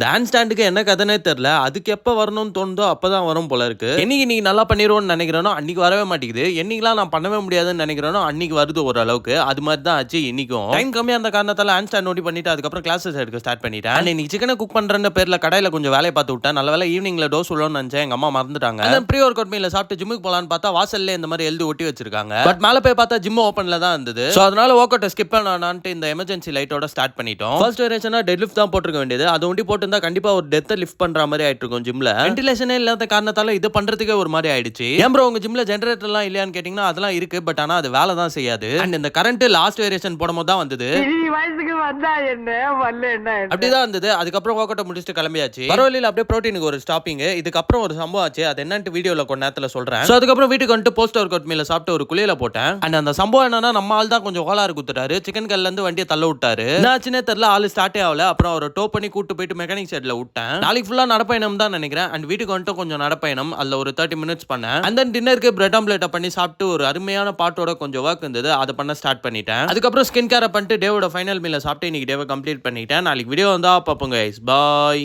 இந்த ஹேண்ட் ஸ்டாண்டுக்கு என்ன கதைனே தெரியல. அதுக்கு எப்ப வரணும்னு தோணுதோ அப்பதான் வரும் போல இருக்கு. என்னைக்கு நீ நல்லா பண்ணிடுவோம்னு நினைக்கிறேனோ அன்னைக்கு வரவே மாட்டேங்குது. என்னைக்கெல்லாம் நான் பண்ணவே முடியாதுன்னு நினைக்கிறேனோ அன்னைக்கு வருது ஓரளவுக்கு. அது மாதிரி தான் ஆச்சு இன்னைக்கும். டைம் கம்மியா அந்த காரணத்தால ஹேண்ட் ஸ்டாண்ட் நோட்டி பண்ணிட்டு அதுக்கப்புறம் கிளாஸஸ் எடுக்க ஸ்டார்ட் பண்ணிட்டேன். இன்னைக்கு சிக்கனை குக் பண்றேன்னு பேர்ல கடையில கொஞ்சம் வேலையை பார்த்து விட்டேன். நல்ல வேலை ஈவினிங்ல டோஸ் உள்ளோன்னு நினைச்சேன். எங்க அம்மா மறந்துட்டாங்க. ப்ரீ ஒர்க் அவுட் மீல சாப்பிட்டு ஜிம்முக்கு போலான்னு பார்த்தா வாசல்ல இந்த மாதிரி எழுதி ஒட்டி வச்சிருக்காங்க. பட் மேல போய் பார்த்தா ஜிம் ஓப்பன்ல தான் இருந்தது. சோ அதனால ஒர்க் அவுட் ஸ்கிப் பண்ணலாம்னு இந்த எமர்ஜென்சி லைட்டோட ஸ்டார்ட் பண்ணிட்டோம். ஃபர்ஸ்ட் வேரியேஷனா டெட் லிஃப்ட் தான் போட்டுருக்க வேண்டியது. அது ஒண்டி போட்டுருந்தா கண்டிப்பா ஒரு டெத் லிஃப்ட் பண்ற மாதிரி ஆயிட்டு இருக்கும் ஜிம்ல. வென்டிலேஷனே இல்லாத காரணத்தால இது பண்றதுக்கே ஒரு மாதிரி ஆயிடுச்சு. ஏன் ப்ரோ உங்க ஜிம்ல ஜெனரேட்டர் எல்லாம் இல்லையான்னு கேட்டீங்கன்னா அதெல்லாம் இருக்கு. பட் ஆனா அது வேலை தான் செய்யாது. அண்ட் இந்த கரண்ட் லாஸ்ட் வேரியேஷன் போடும்போது தான் வந்தது. அப்படிதான் இருந்தது. அதுக்கப்புறம் ஒர்க் அவுட் முடிச்சுட்டு கிளம்பியாச்சு. பரவாயில்ல அப்படியே புரோட்டீனுக்கு ஒரு ஸ்டாப்பிங். இதுக்கப்புறம் ஒரு சம்பவம் ஆச்சு. அது என்னன்னு வீடியோல கொஞ்ச நேரத்துல சொல்றேன். சோ அதுக்கப்புறம் வீட்டுக்கு வந்துட்டு போஸ்ட் ஒர்க் அவுட் மீல சாப்பிட்டு ஒரு குளியல போட்டேன். அண்ட் அந்த சம்பவம் என்னன்னா நம்ம ஆள் தான் கொஞ்சம் கோளாறு குத்துட்டாரு. சிக்கன் கல்ல இருந்து வண்டியை தள்ள விட்டாரு. என்னாச்சுன்னே தெரியல. ஆளு ஸ்டார்ட்டே ஆகல. அப்புறம் ஒரு டோ பண்ணி கூட்டு போயிட்டு மெக்கானிக் ஷெட்ல விட்டேன். நாளைக்கு ஃபுல்லா நடப்பயணம் தான் நினைக்கிறேன். அண்ட் வீட்டுக்கு வந்துட்டு கொஞ்சம் நடப்பயணம். அதுல ஒரு 30 மினிட்ஸ் பண்ணேன். அண்ட் தென் டின்னருக்கு பிரெட் ஆம்லெட் பண்ணி சாப்பிட்டு ஒரு அருமையான பாட்டோட கொஞ்சம் ஒர்க் இருந்தது. அதை பண்ண ஸ்டார்ட் பண்ணிட்டேன். அதுக்கப்புறம் ஸ்கின் கேர் பண்ணிட்டு டேவோட ஃபைனல் மீல சாப்பிட்டு இன்னைக்கு டேவை கம்ப்ளீட் பண்ணிட்டேன். நாளைக்கு வீடியோ வந்தா பாப்போங்க. பாய்.